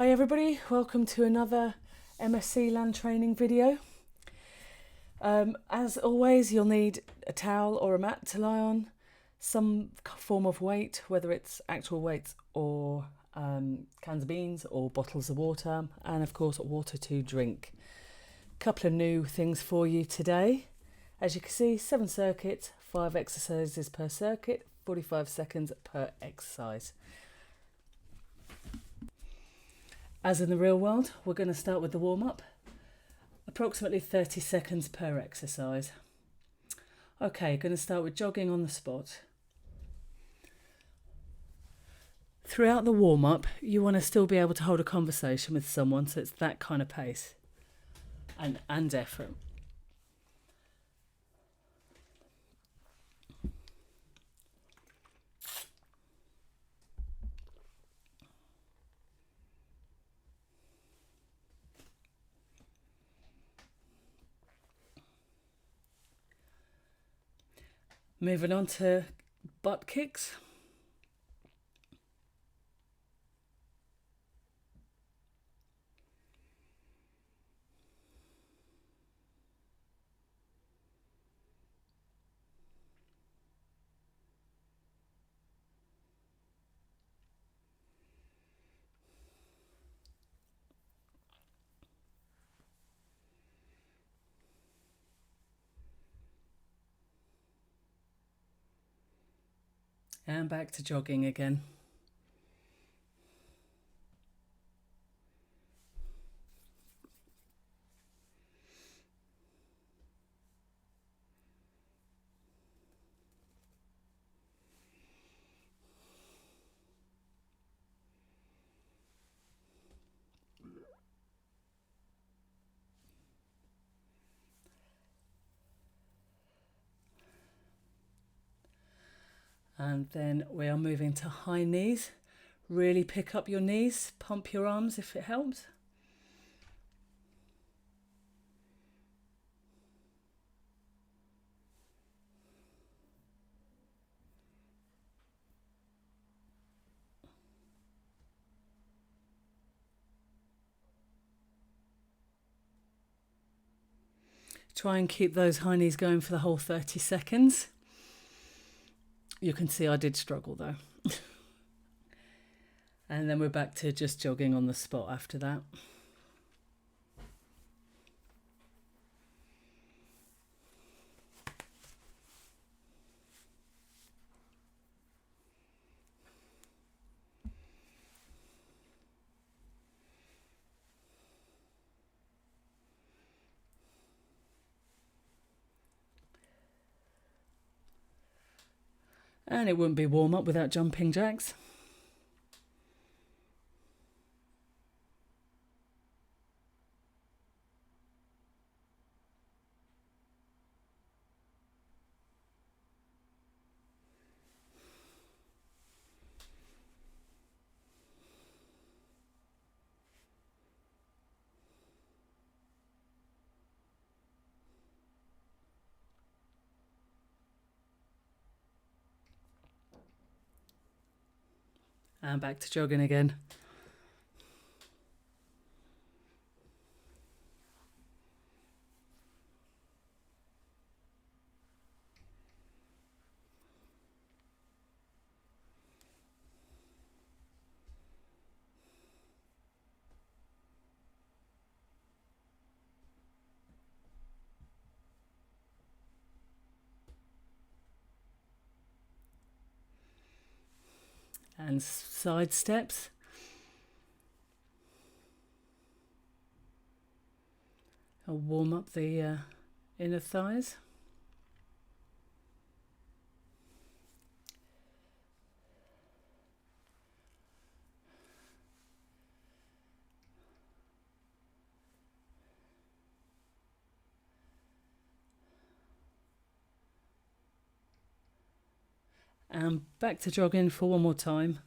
Hi everybody, welcome to another MSc Land training video. As always, you'll need a towel or a mat to lie on, some form of weight, whether it's actual weights or cans of beans or bottles of water, and of course water to drink. A couple of new things for you today. As you can see, 7 circuits, 5 exercises per circuit, 45 seconds per exercise. As in the real world, we're going to start with the warm-up, approximately 30 seconds per exercise. Okay, going to start with jogging on the spot. Throughout the warm-up, you want to still be able to hold a conversation with someone, so it's that kind of pace and effort. Moving on to butt kicks. And back to jogging again. And then we are moving to high knees. Really pick up your knees, pump your arms if it helps. Try and keep those high knees going for the whole 30 seconds. You can see I did struggle though. And then we're back to just jogging on the spot after that. And it wouldn't be warm up without jumping jacks. And back to jogging again. And side steps. I'll warm up the inner thighs. And back to jogging for one more time.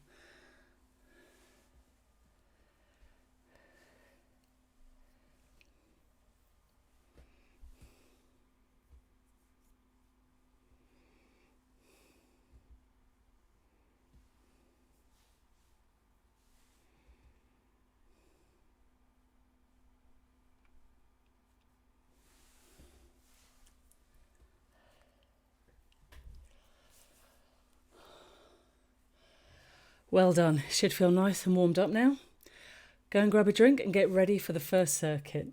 Well done. Should feel nice and warmed up now. Go and grab a drink and get ready for the first circuit.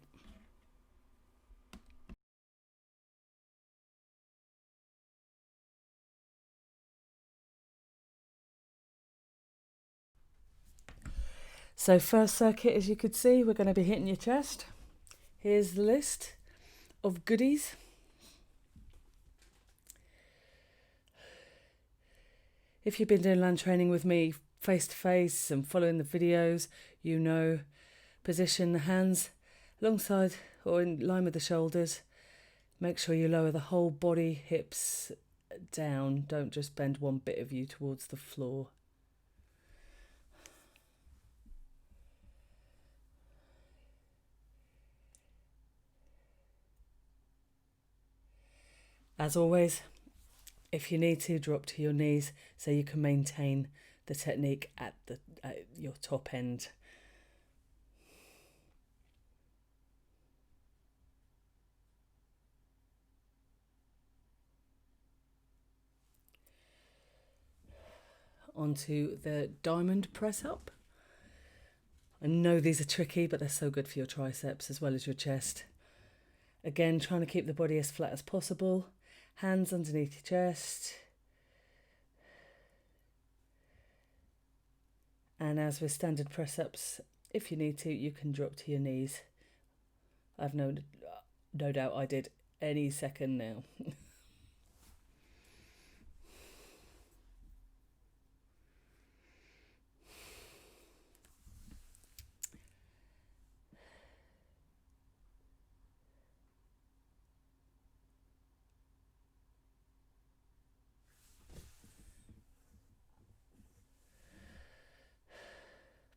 So first circuit, as you could see, we're going to be hitting your chest. Here's the list of goodies. If you've been doing land training with me face to face and following the videos, you know, position the hands alongside or in line with the shoulders. Make sure you lower the whole body, hips down. Don't just bend one bit of you towards the floor. As always, if you need to, drop to your knees so you can maintain the technique at your top end. Onto the diamond press up. I know these are tricky, but they're so good for your triceps as well as your chest. Again, trying to keep the body as flat as possible. Hands underneath your chest. And as with standard press-ups, if you need to, you can drop to your knees. I've no doubt I did any second now.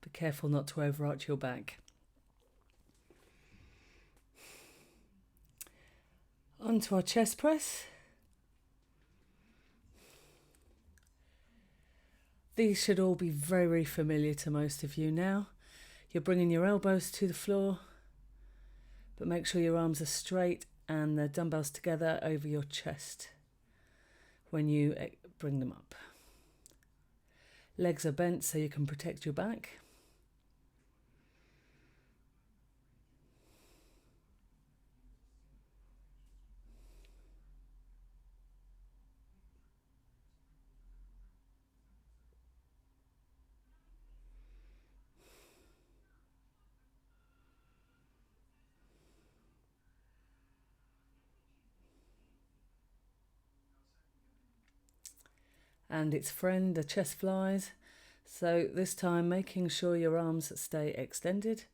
Be careful not to overarch your back. Onto our chest press. These should all be very familiar to most of you now. You're bringing your elbows to the floor, but make sure your arms are straight and the dumbbells together over your chest when you bring them up. Legs are bent so you can protect your back. And its friend, the chest flies. So this time making sure your arms stay extended.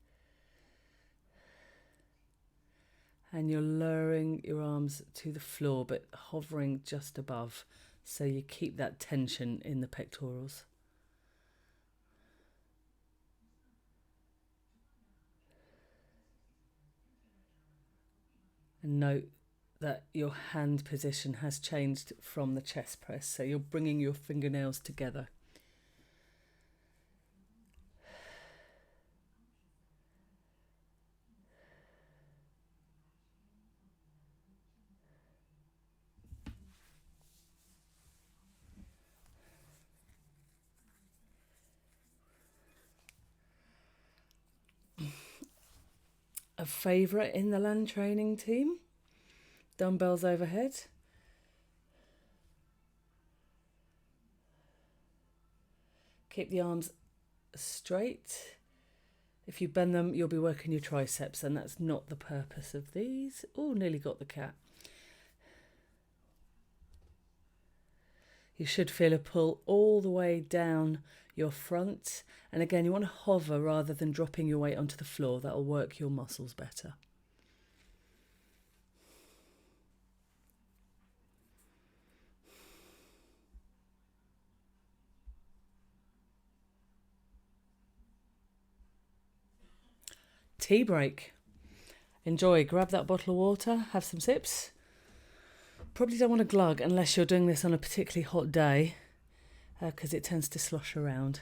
And you're lowering your arms to the floor, but hovering just above. So you keep that tension in the pectorals. And note that your hand position has changed from the chest press. So you're bringing your fingernails together. A favourite in the land training team, dumbbells overhead. Keep the arms straight. If you bend them, you'll be working your triceps, and that's not the purpose of these. Oh, nearly got the cat. You should feel a pull all the way down your front. And again, you want to hover rather than dropping your weight onto the floor. That'll work your muscles better. Tea break. Enjoy. Grab that bottle of water, have some sips. Probably don't want to glug unless you're doing this on a particularly hot day, because it tends to slosh around.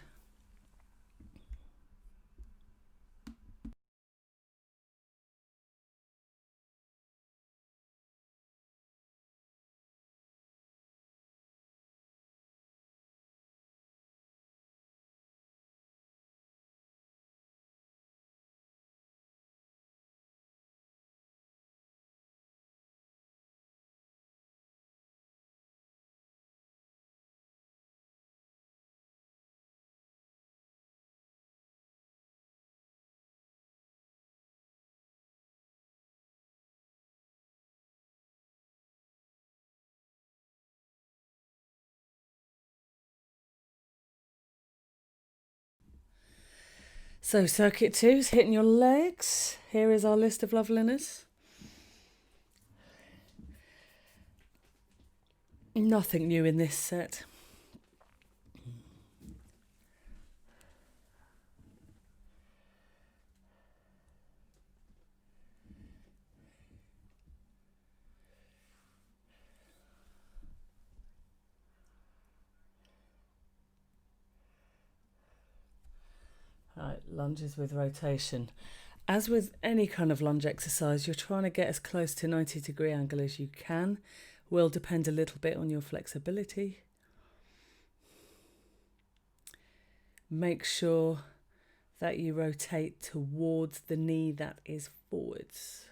So circuit 2 is hitting your legs. Here is our list of loveliness. Nothing new in this set. Right, lunges with rotation. As with any kind of lunge exercise, you're trying to get as close to 90-degree angle as you can. Will depend a little bit on your flexibility. Make sure that you rotate towards the knee that is forwards.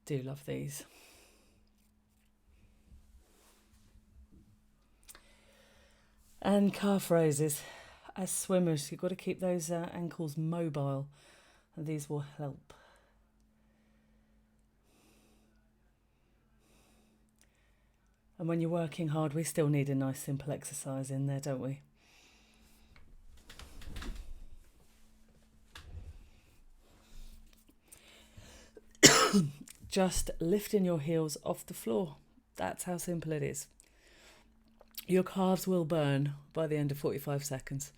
Do love these. And calf raises. As swimmers, you've got to keep those ankles mobile, and these will help. And when you're working hard, we still need a nice simple exercise in there, don't we? Just lifting your heels off the floor. That's how simple it is. Your calves will burn by the end of 45 seconds.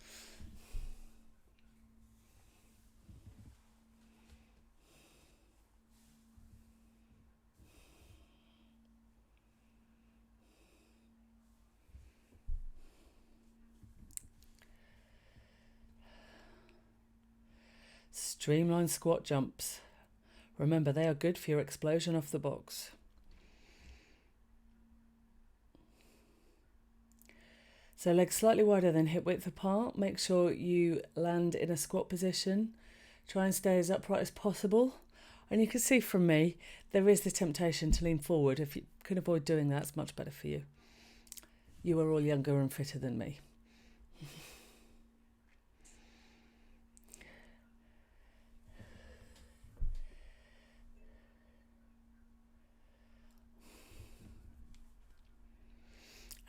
Streamline squat jumps. Remember, they are good for your explosion off the box. So legs slightly wider than hip width apart. Make sure you land in a squat position. Try and stay as upright as possible. And you can see from me, there is the temptation to lean forward. If you can avoid doing that, it's much better for you. You are all younger and fitter than me.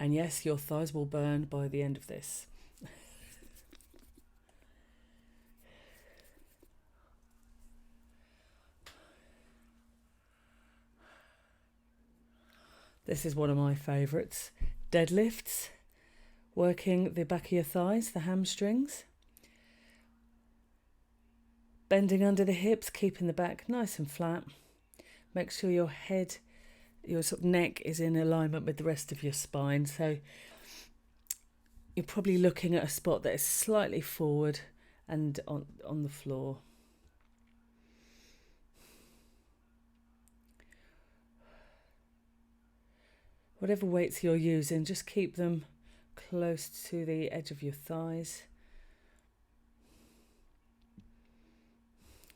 And yes, your thighs will burn by the end of this. This is one of my favourites. Deadlifts, working the back of your thighs, the hamstrings. Bending under the hips, keeping the back nice and flat. Make sure your head, your sort of neck is in alignment with the rest of your spine. So you're probably looking at a spot that is slightly forward and on the floor. Whatever weights you're using, just keep them close to the edge of your thighs.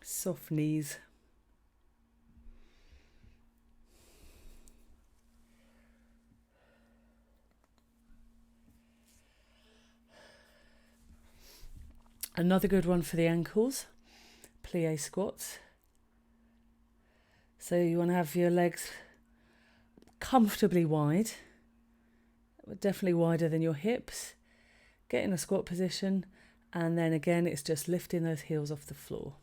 Soft knees. Another good one for the ankles, plie squats. So you want to have your legs comfortably wide, definitely wider than your hips. Get in a squat position, and then again it's just lifting those heels off the floor.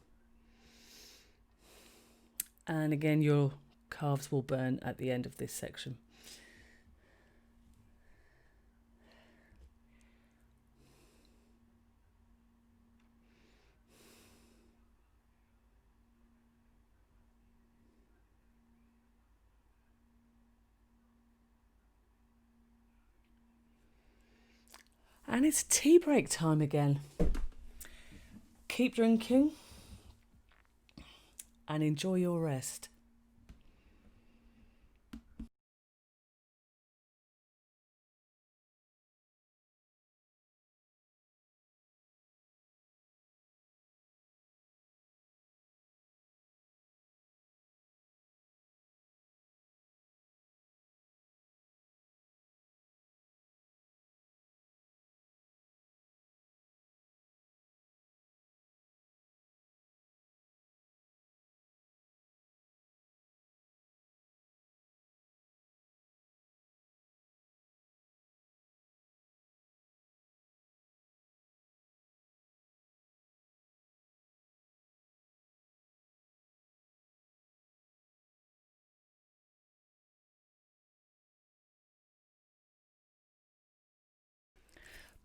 And again, your calves will burn at the end of this section. And it's tea break time again. Keep drinking and enjoy your rest.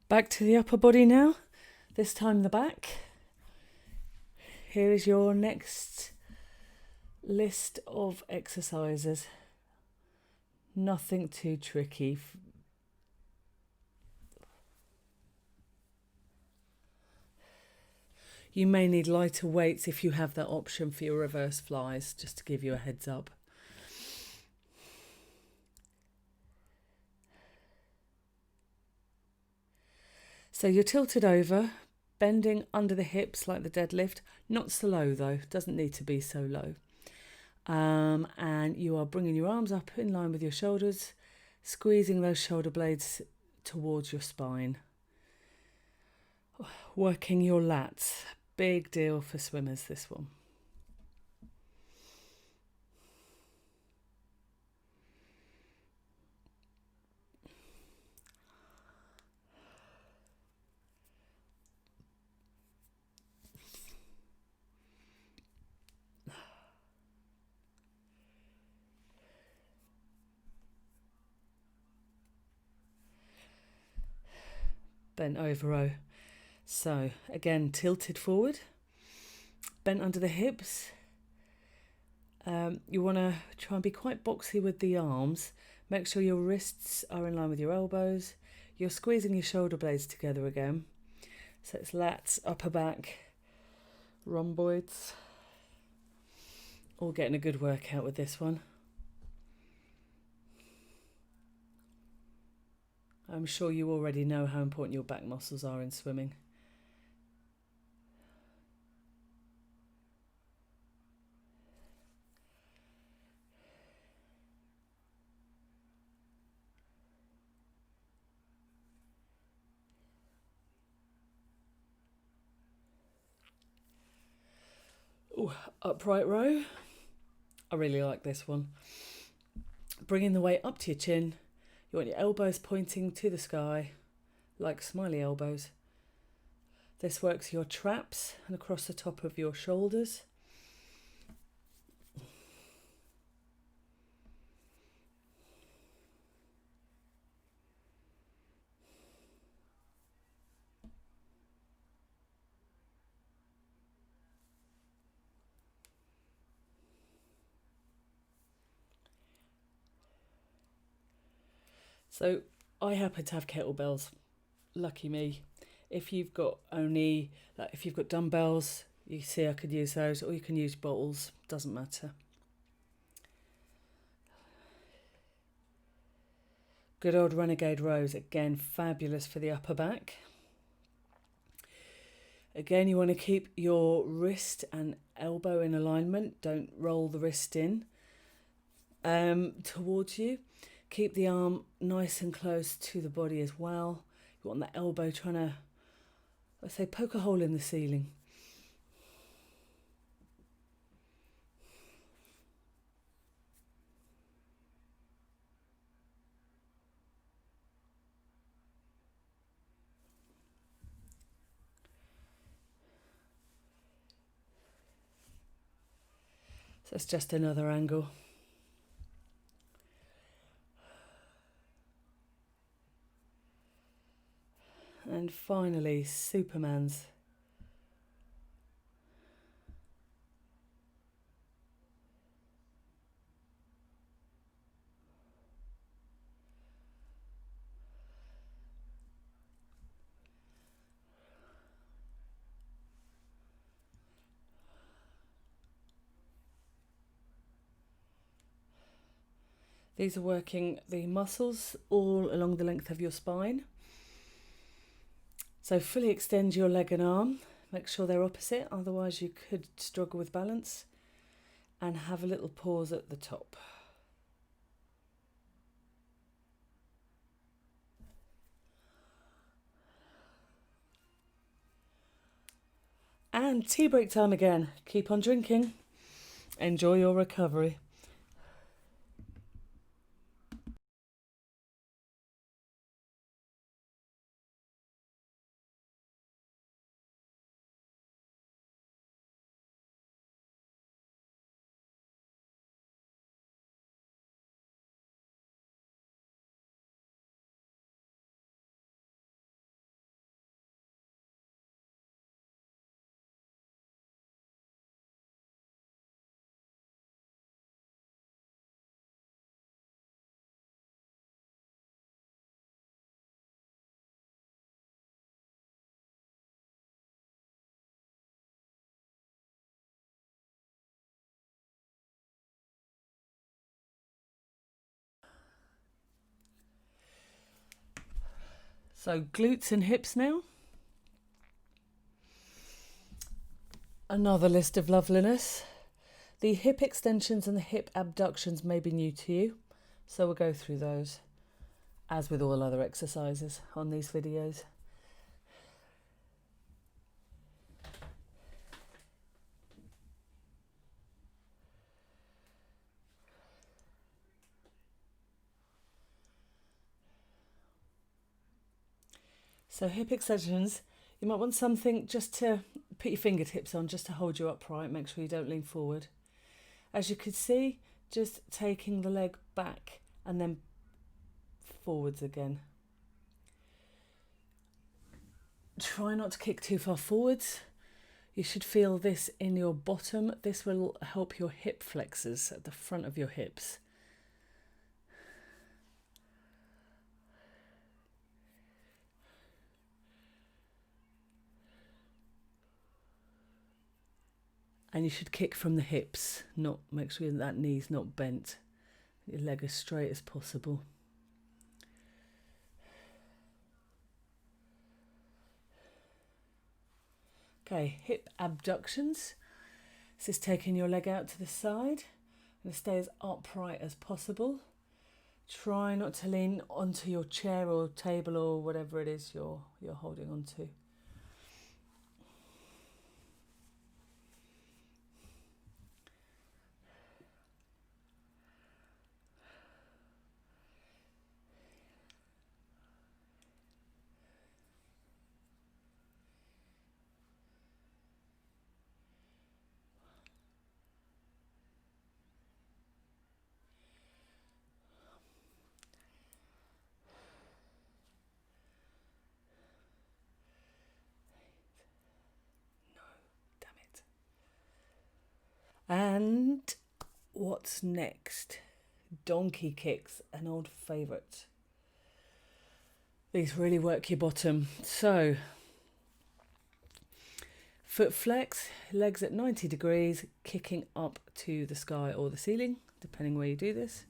Back to the upper body now, this time the back. Here is your next list of exercises. Nothing too tricky. You may need lighter weights if you have that option for your reverse flies, just to give you a heads up. So you're tilted over, bending under the hips like the deadlift. Not so low though, doesn't need to be so low. And you are bringing your arms up in line with your shoulders, squeezing those shoulder blades towards your spine. Working your lats. Big deal for swimmers, this one. Bent over row. So again, tilted forward, bent under the hips. You want to try and be quite boxy with the arms. Make sure your wrists are in line with your elbows. You're squeezing your shoulder blades together again. So it's lats, upper back, rhomboids. All getting a good workout with this one. I'm sure you already know how important your back muscles are in swimming. Ooh, upright row. I really like this one. Bringing the weight up to your chin. You want your elbows pointing to the sky, like smiley elbows. This works your traps and across the top of your shoulders. So I happen to have kettlebells. Lucky me. If you've got if you've got dumbbells, you see I could use those, or you can use bottles, doesn't matter. Good old renegade rows, again fabulous for the upper back. Again, you want to keep your wrist and elbow in alignment. Don't roll the wrist in towards you. Keep the arm nice and close to the body as well. You want the elbow trying to, let's say, poke a hole in the ceiling. So it's just another angle. And finally, Superman's. These are working the muscles all along the length of your spine. So fully extend your leg and arm. Make sure they're opposite, otherwise you could struggle with balance. And have a little pause at the top. And tea break time again. Keep on drinking. Enjoy your recovery. So glutes and hips now. Another list of loveliness. The hip extensions and the hip abductions may be new to you, so we'll go through those, as with all other exercises on these videos. So hip extensions, you might want something just to put your fingertips on, just to hold you upright, make sure you don't lean forward. As you can see, just taking the leg back and then forwards again. Try not to kick too far forwards. You should feel this in your bottom. This will help your hip flexors at the front of your hips. And you should kick from the hips, not make sure that knee's not bent. Your leg as straight as possible. Okay, hip abductions. This is taking your leg out to the side and stay as upright as possible. Try not to lean onto your chair or table or whatever it is you're holding onto. And what's next? Donkey kicks, an old favourite. These really work your bottom. So, foot flex, legs at 90 degrees, kicking up to the sky or the ceiling, depending where you do this.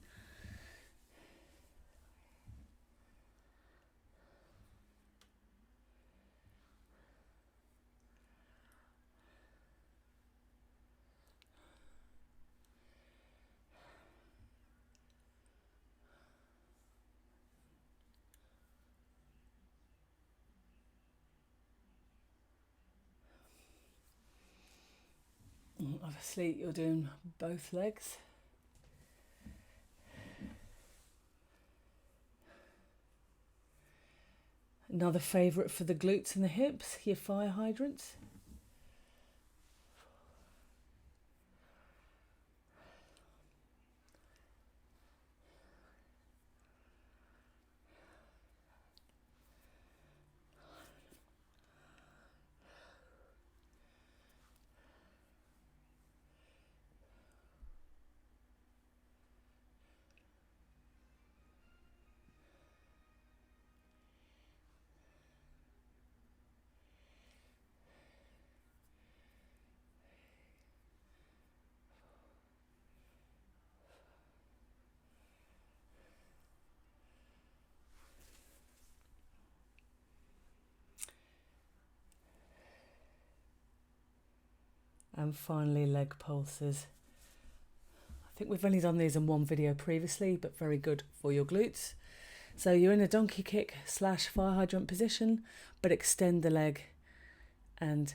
Obviously, you're doing both legs. Another favourite for the glutes and the hips, your fire hydrants. And finally, leg pulses. I think we've only done these in one video previously, but very good for your glutes. So you're in a donkey kick / fire hydrant position, but extend the leg and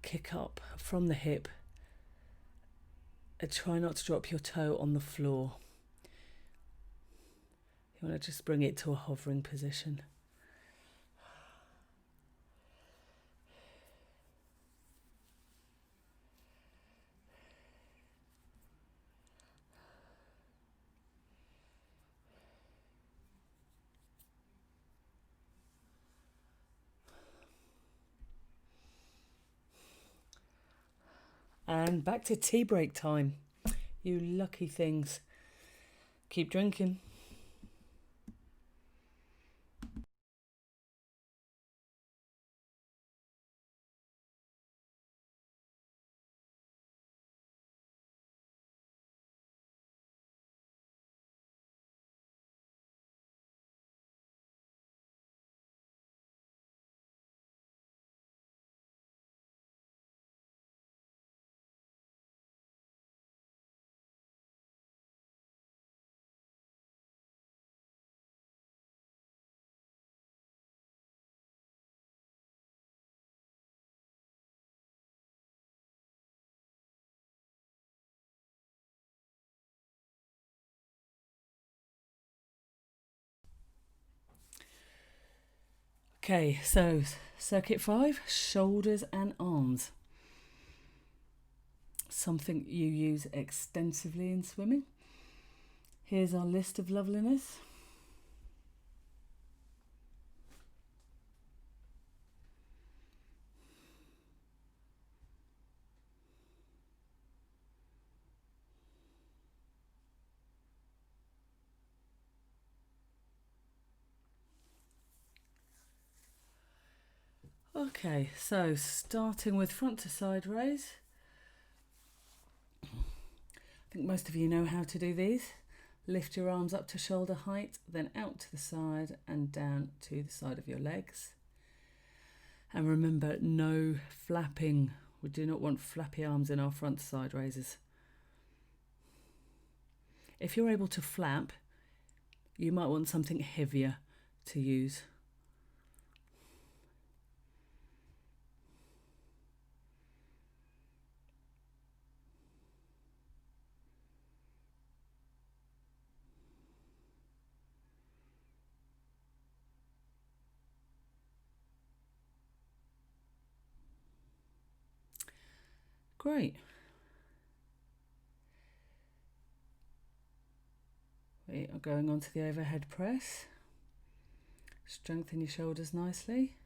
kick up from the hip. And try not to drop your toe on the floor. You want to just bring it to a hovering position. And back to tea break time. You lucky things. Keep drinking. Okay, so circuit 5, shoulders and arms. Something you use extensively in swimming. Here's our list of loveliness. Okay, so starting with front to side raise. I think most of you know how to do these. Lift your arms up to shoulder height, then out to the side and down to the side of your legs. And remember, no flapping. We do not want flappy arms in our front to side raises. If you're able to flap, you might want something heavier to use. Great. We are going on to the overhead press. Strengthen your shoulders nicely.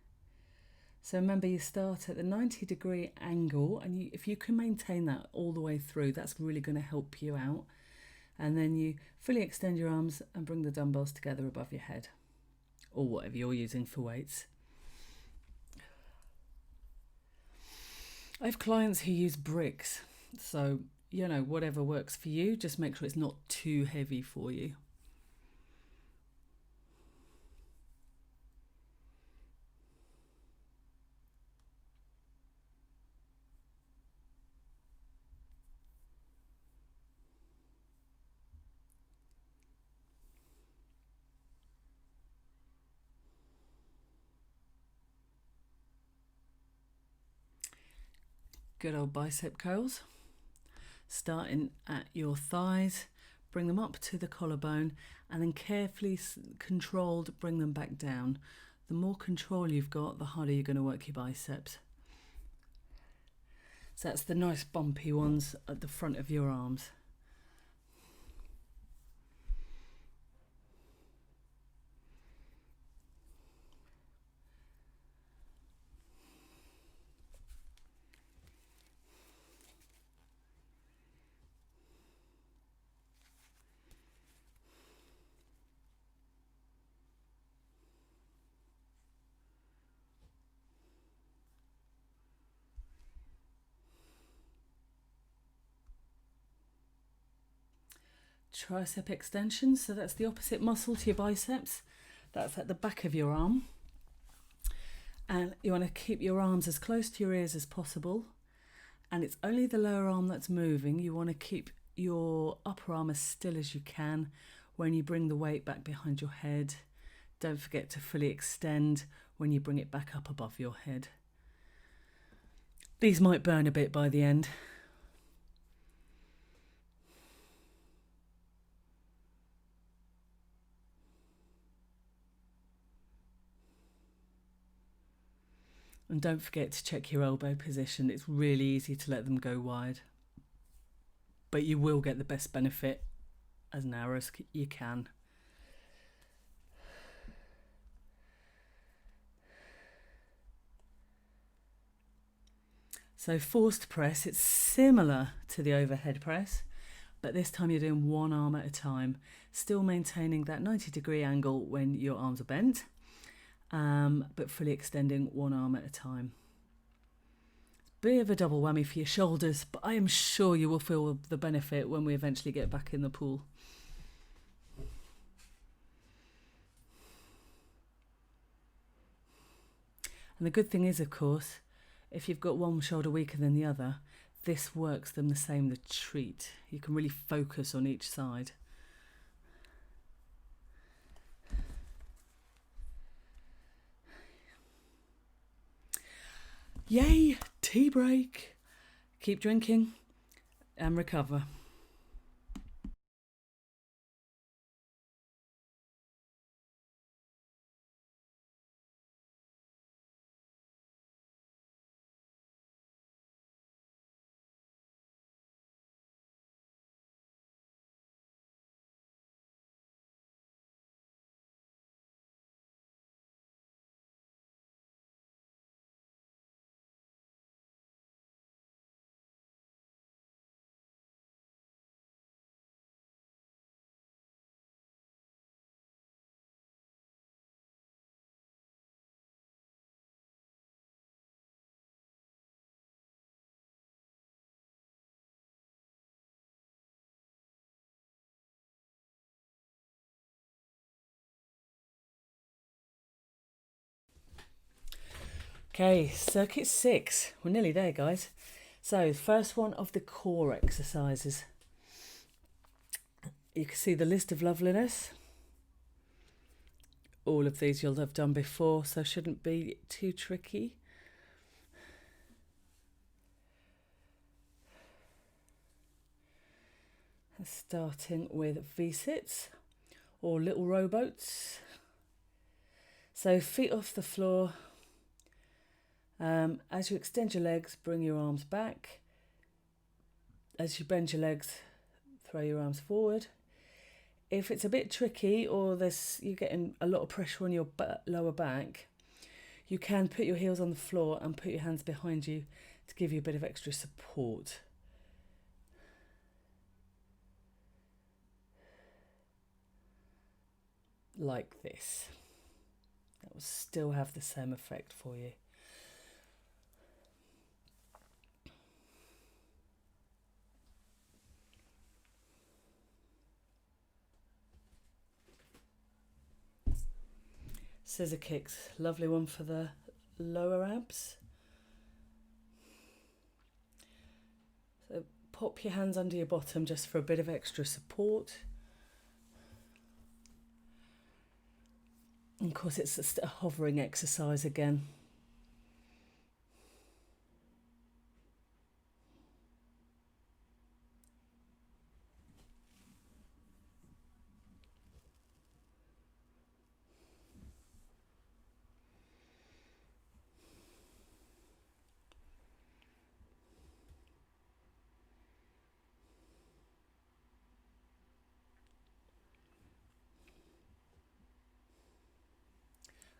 So remember, you start at the 90-degree angle, and if you can maintain that all the way through, that's really going to help you out. And then you fully extend your arms and bring the dumbbells together above your head, or whatever you're using for weights. I have clients who use bricks, so whatever works for you, just make sure it's not too heavy for you. Good old bicep curls. Starting at your thighs, bring them up to the collarbone, and then carefully controlled bring them back down. The more control you've got, the harder you're going to work your biceps. So that's the nice bumpy ones at the front of your arms. Tricep extension, so that's the opposite muscle to your biceps. That's at the back of your arm. And you want to keep your arms as close to your ears as possible. And it's only the lower arm that's moving. You want to keep your upper arm as still as you can when you bring the weight back behind your head. Don't forget to fully extend when you bring it back up above your head. These might burn a bit by the end. And don't forget to check your elbow position. It's really easy to let them go wide, but you will get the best benefit as narrow as you can. So forced press, it's similar to the overhead press, but this time you're doing one arm at a time, still maintaining that 90-degree angle when your arms are bent, but fully extending one arm at a time. Bit of a double whammy for your shoulders, but I am sure you will feel the benefit when we eventually get back in the pool. And the good thing is, of course, if you've got one shoulder weaker than the other, this works them the same, the treat. You can really focus on each side. Yay, tea break. Keep drinking and recover. Okay, circuit 6. We're nearly there, guys. So, first one of the core exercises. You can see the list of loveliness. All of these you'll have done before, so shouldn't be too tricky. Starting with V-sits or little rowboats. So feet off the floor. As you extend your legs, bring your arms back. As you bend your legs, throw your arms forward. If it's a bit tricky or you're getting a lot of pressure on your lower back, you can put your heels on the floor and put your hands behind you to give you a bit of extra support. Like this. That will still have the same effect for you. Scissor kicks, lovely one for the lower abs. So pop your hands under your bottom just for a bit of extra support. And of course, it's just a hovering exercise again.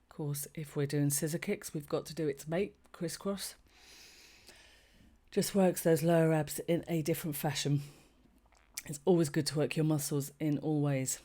Of course, if we're doing scissor kicks, we've got to do its mate, crisscross. Just works those lower abs in a different fashion. It's always good to work your muscles in all ways.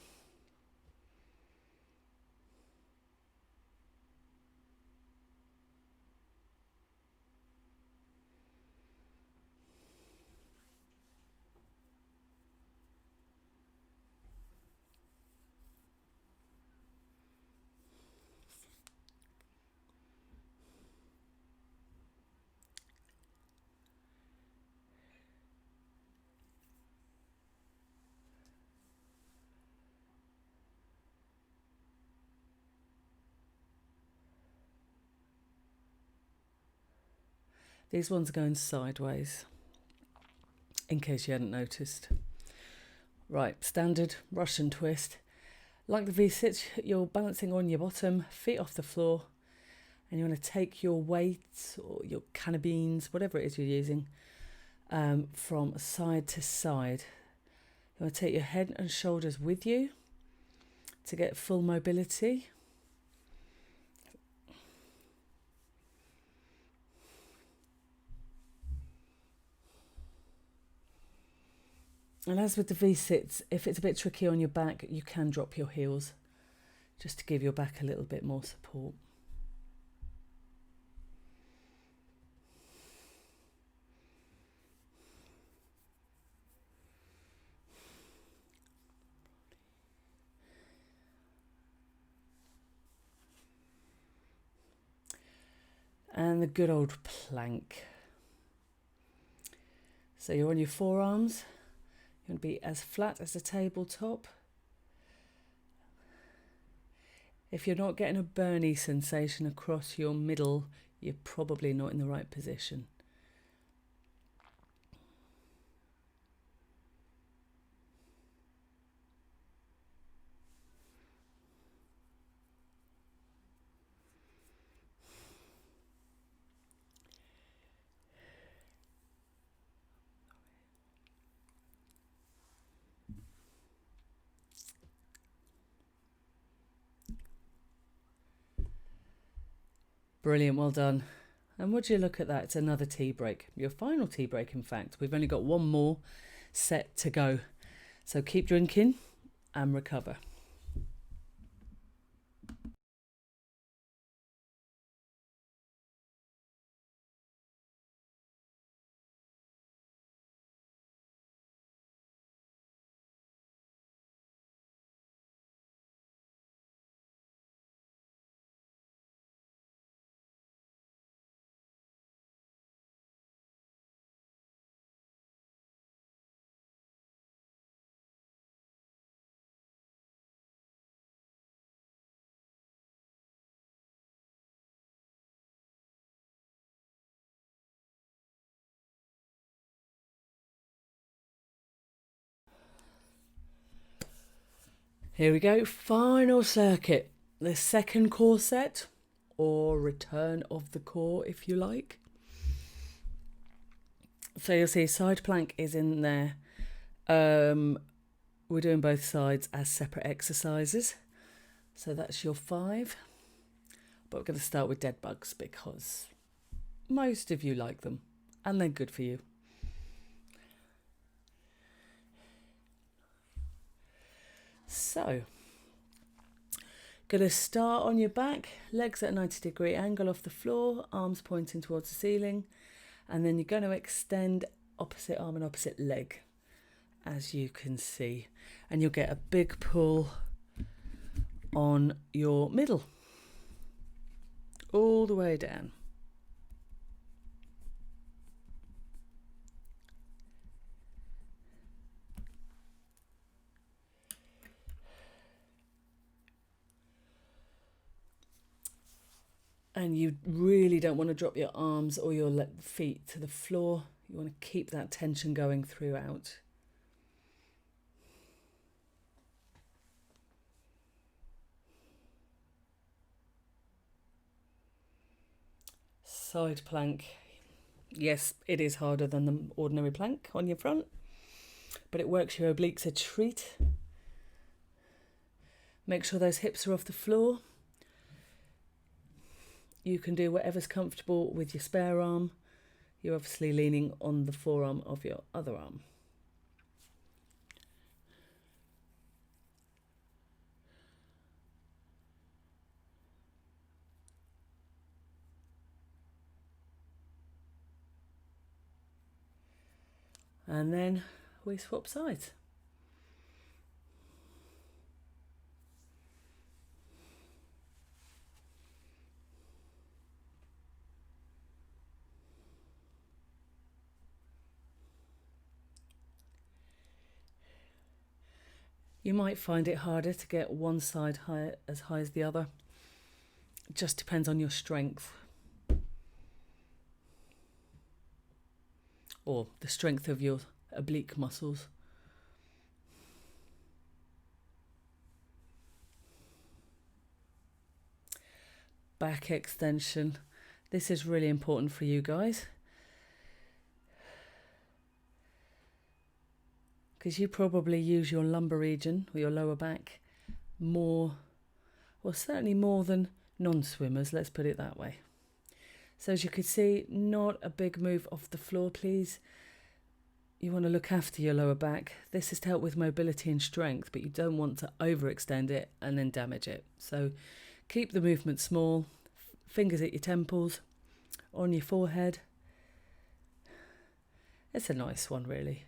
These ones are going sideways, in case you hadn't noticed. Right, standard Russian twist. Like the V-sit, you're balancing on your bottom, feet off the floor, and you want to take your weights or your cannabines, whatever it is you're using, from side to side. You want to take your head and shoulders with you to get full mobility. And as with the V-sits, if it's a bit tricky on your back, you can drop your heels just to give your back a little bit more support. And the good old plank. So you're on your forearms. You want to be as flat as the tabletop. If you're not getting a burny sensation across your middle, you're probably not in the right position. Brilliant, well done. And would you look at that, it's another tea break. Your final tea break, in fact. We've only got one more set to go. So keep drinking and recover. Here we go, final circuit. The second core set, or return of the core if you like. So you'll see side plank is in there. We're doing both sides as separate exercises. So that's your 5. But we're going to start with dead bugs because most of you like them and they're good for you. So, going to start on your back, legs at a 90-degree angle off the floor, arms pointing towards the ceiling, and then you're going to extend opposite arm and opposite leg, as you can see, and you'll get a big pull on your middle, all the way down. And you really don't want to drop your arms or your feet to the floor. You want to keep that tension going throughout. Side plank. Yes, it is harder than the ordinary plank on your front, but it works your obliques a treat. Make sure those hips are off the floor. You can do whatever's comfortable with your spare arm. You're obviously leaning on the forearm of your other arm. And then we swap sides. You might find it harder to get one side as high as the other. It just depends on your strength. Or the strength of your oblique muscles. Back extension. This is really important for you guys, because you probably use your lumbar region or your lower back more, well, certainly more than non-swimmers, let's put it that way. So as you can see, not a big move off the floor, please. You want to look after your lower back. This is to help with mobility and strength, but you don't want to overextend it and then damage it. So keep the movement small, fingers at your temples, on your forehead. It's a nice one, really.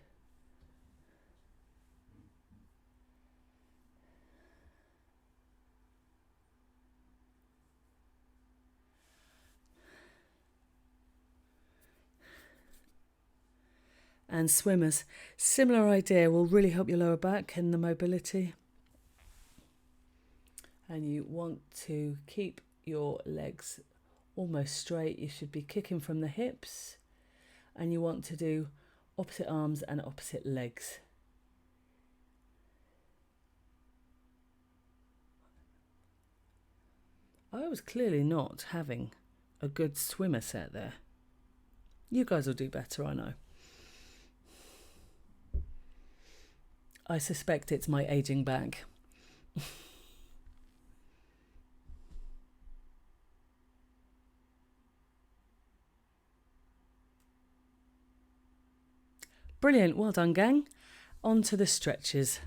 And swimmers, similar idea, will really help your lower back and the mobility. And you want to keep your legs almost straight. You should be kicking from the hips, and you want to do opposite arms and opposite legs. I was clearly not having a good swimmer set there. You guys will do better, I know. I suspect it's my aging back. Brilliant, well done, gang. On to the stretches.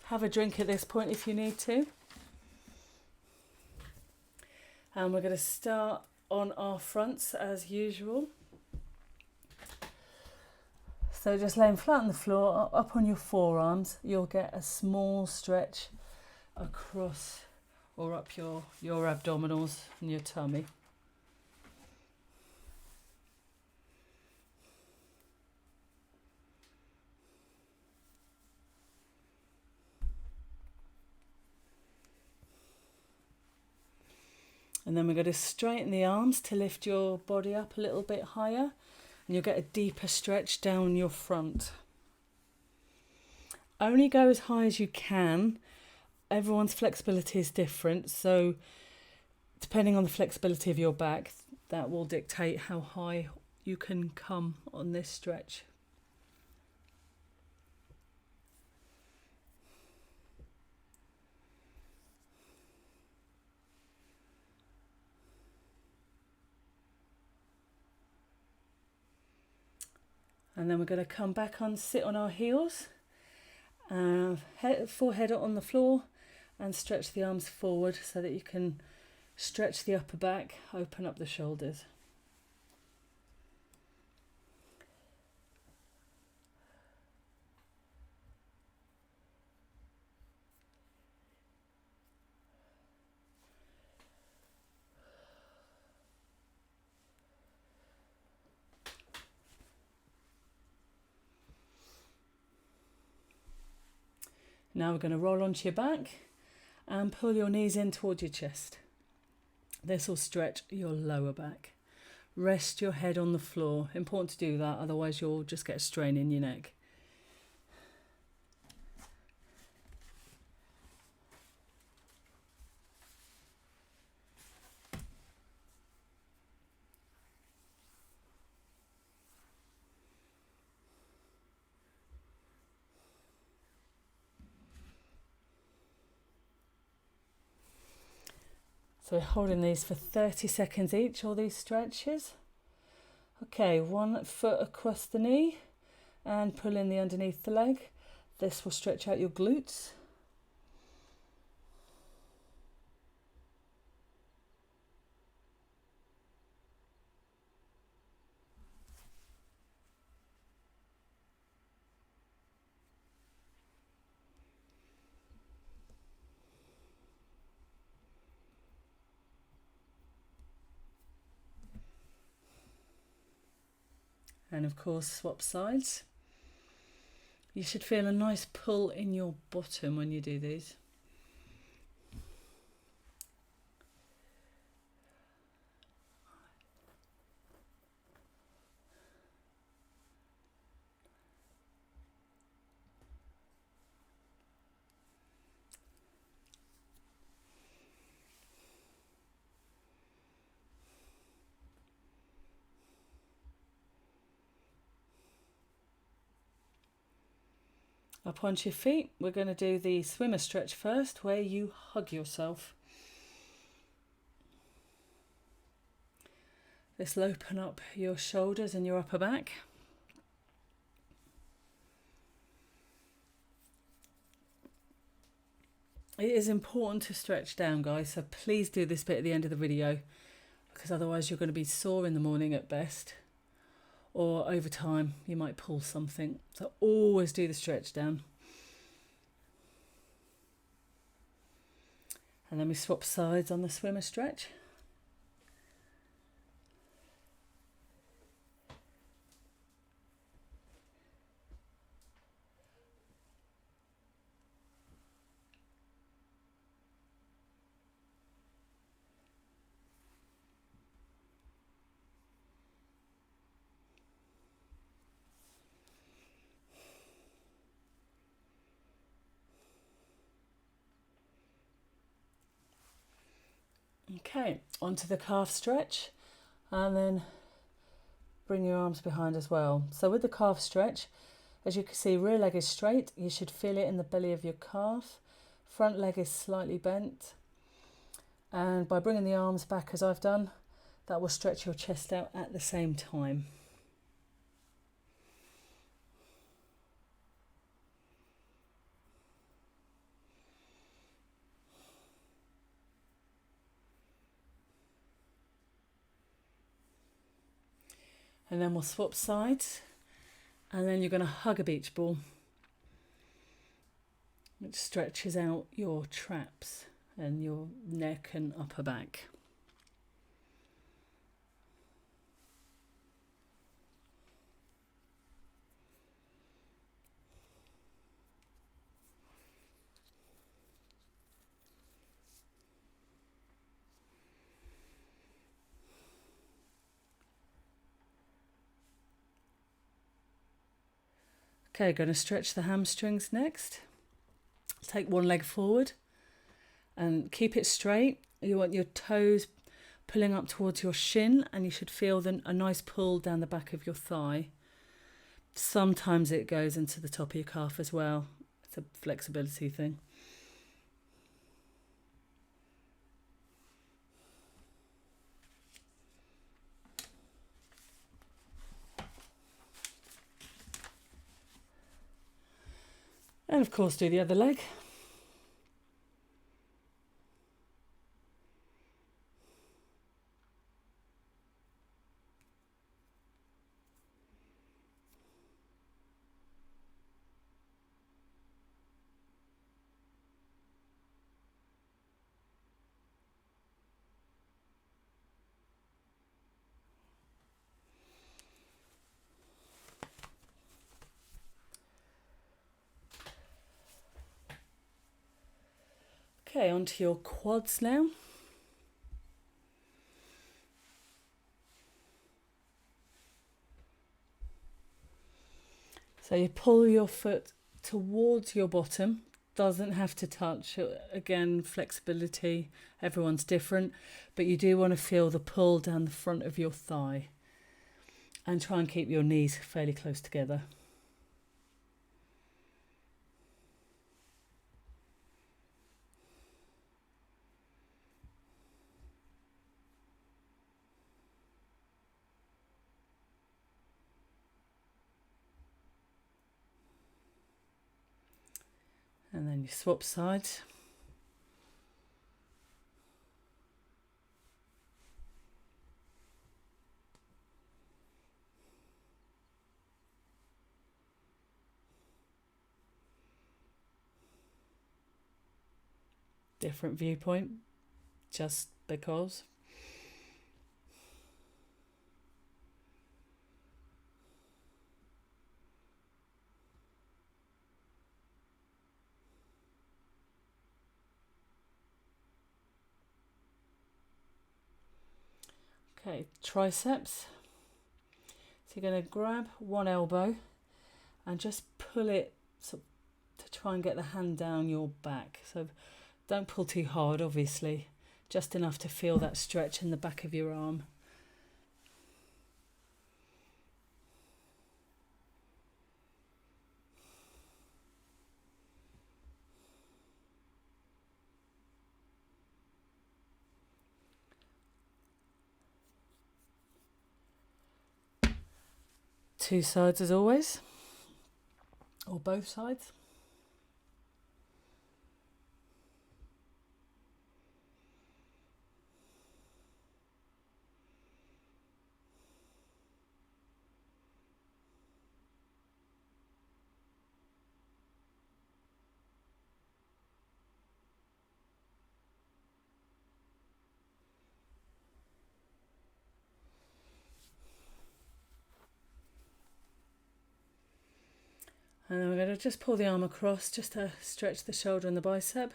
Have a drink at this point if you need to. And we're going to start on our fronts as usual. So just laying flat on the floor, up on your forearms, you'll get a small stretch across or up your abdominals and your tummy. And then we're going to straighten the arms to lift your body up a little bit higher, and you'll get a deeper stretch down your front. Only go as high as you can. Everyone's flexibility is different, so depending on the flexibility of your back, that will dictate how high you can come on this stretch. And then we're going to come back on, sit on our heels, forehead on the floor, and stretch the arms forward so that you can stretch the upper back, open up the shoulders. Now we're going to roll onto your back and pull your knees in towards your chest. This will stretch your lower back. Rest your head on the floor. Important to do that, otherwise you'll just get a strain in your neck. So we're holding these for 30 seconds each, all these stretches. Okay, 1 foot across the knee and pull in the underneath the leg. This will stretch out your glutes. And of course, swap sides. You should feel a nice pull in your bottom when you do these. Up onto your feet, we're going to do the swimmer stretch first, where you hug yourself. This will open up your shoulders and your upper back. It is important to stretch down, guys, so please do this bit at the end of the video, because otherwise you're going to be sore in the morning at best, or over time you might pull something. So always do the stretch down. And then we swap sides on the swimmer stretch. Okay, onto the calf stretch, and then bring your arms behind as well. So with the calf stretch, as you can see, rear leg is straight. You should feel it in the belly of your calf. Front leg is slightly bent. And by bringing the arms back as I've done, that will stretch your chest out at the same time. And then we'll swap sides, and then you're going to hug a beach ball, which stretches out your traps and your neck and upper back. Okay, going to stretch the hamstrings next. Take one leg forward and keep it straight. You want your toes pulling up towards your shin, and you should feel a nice pull down the back of your thigh. Sometimes it goes into the top of your calf as well. It's a flexibility thing. And of course do the other leg. Okay, onto your quads now. So you pull your foot towards your bottom, doesn't have to touch. Again, flexibility, everyone's different, but you do want to feel the pull down the front of your thigh and try and keep your knees fairly close together. And then you swap sides. Different viewpoint, just because. Okay, triceps. So you're going to grab one elbow and just pull it to try and get the hand down your back. So don't pull too hard, obviously, just enough to feel that stretch in the back of your arm. Two sides as always, or both sides. And then we're going to just pull the arm across just to stretch the shoulder and the bicep.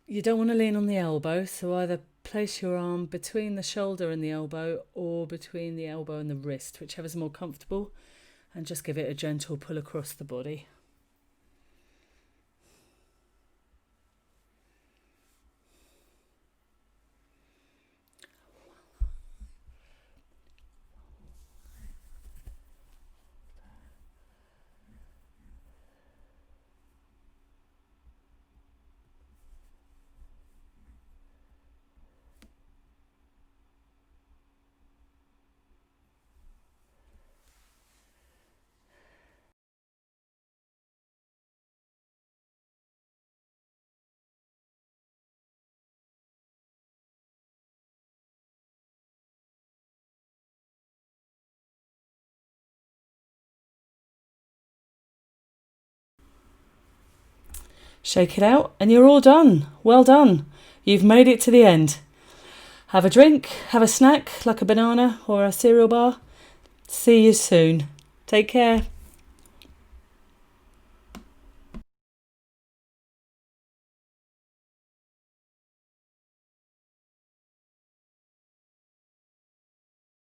You don't want to lean on the elbow, so either place your arm between the shoulder and the elbow or between the elbow and the wrist, whichever's more comfortable, and just give it a gentle pull across the body. Shake it out and you're all done. Well done. You've made it to the end. Have a drink, have a snack like a banana or a cereal bar. See you soon. Take care.